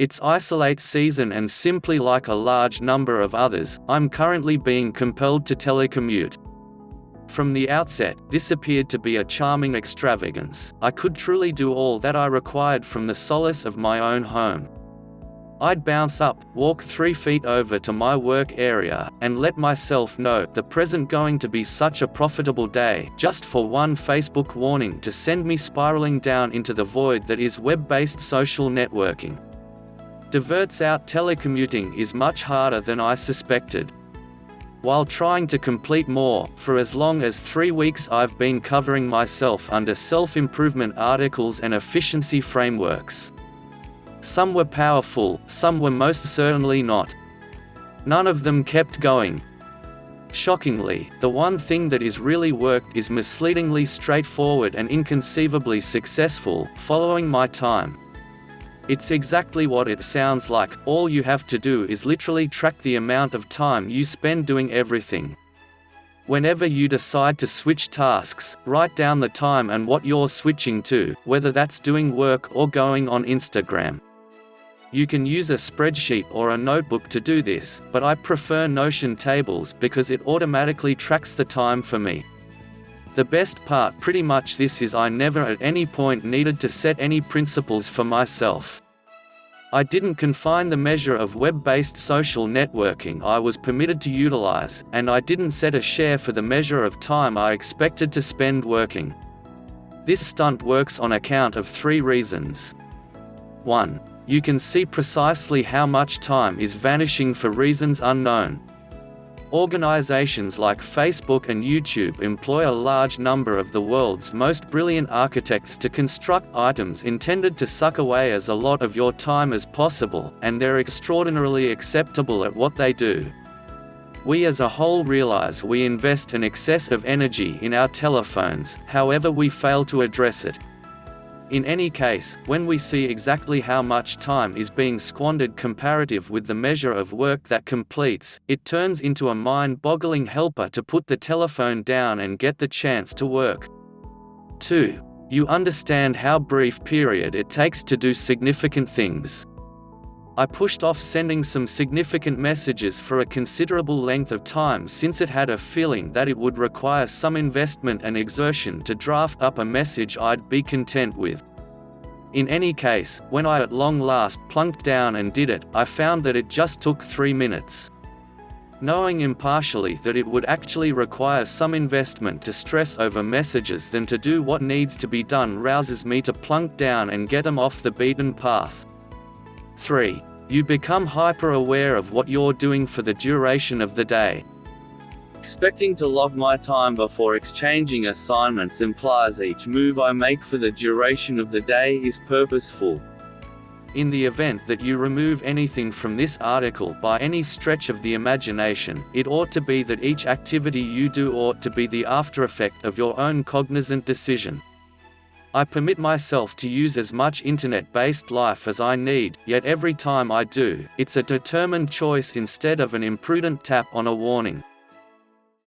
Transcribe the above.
It's isolate season and simply like a large number of others, I'm currently being compelled to telecommute. From the outset, this appeared to be a charming extravagance. I could truly do all that I required from the solace of my own home. I'd bounce up, walk 3 feet over to my work area, and let myself know the present going to be such a profitable day, just for one Facebook warning to send me spiraling down into the void that is web-based social networking. Diverts out telecommuting is much harder than I suspected. While trying to complete more, for as long as 3 weeks I've been covering myself under self-improvement articles and efficiency frameworks. Some were powerful, some were most certainly not. None of them kept going. Shockingly, the one thing that is really worked is misleadingly straightforward and inconceivably successful: following my time. It's exactly what it sounds like. All you have to do is literally track the amount of time you spend doing everything. Whenever you decide to switch tasks, write down the time and what you're switching to, whether that's doing work or going on Instagram. You can use a spreadsheet or a notebook to do this, but I prefer Notion tables because it automatically tracks the time for me. The best part pretty much this is I never at any point needed to set any principles for myself. I didn't confine the measure of web-based social networking I was permitted to utilize, and I didn't set a share for the measure of time I expected to spend working. This stunt works on account of 3 reasons. 1. You can see precisely how much time is vanishing for reasons unknown. Organizations like Facebook and YouTube employ a large number of the world's most brilliant architects to construct items intended to suck away as a lot of your time as possible, and they're extraordinarily acceptable at what they do. We as a whole realize we invest an excess of energy in our telephones, however we fail to address it. In any case, when we see exactly how much time is being squandered comparative with the measure of work that completes, it turns into a mind-boggling helper to put the telephone down and get the chance to work. 2. You understand how brief period it takes to do significant things. I pushed off sending some significant messages for a considerable length of time since it had a feeling that it would require some investment and exertion to draft up a message I'd be content with. In any case, when I at long last plunked down and did it, I found that it just took 3 minutes. Knowing impartially that it would actually require some investment to stress over messages than to do what needs to be done rouses me to plunk down and get them off the beaten path. 3. You become hyper-aware of what you're doing for the duration of the day. Expecting to log my time before exchanging assignments implies each move I make for the duration of the day is purposeful. In the event that you remove anything from this article by any stretch of the imagination, it ought to be that each activity you do ought to be the aftereffect of your own cognizant decision. I permit myself to use as much internet-based life as I need, yet every time I do, it's a determined choice instead of an imprudent tap on a warning.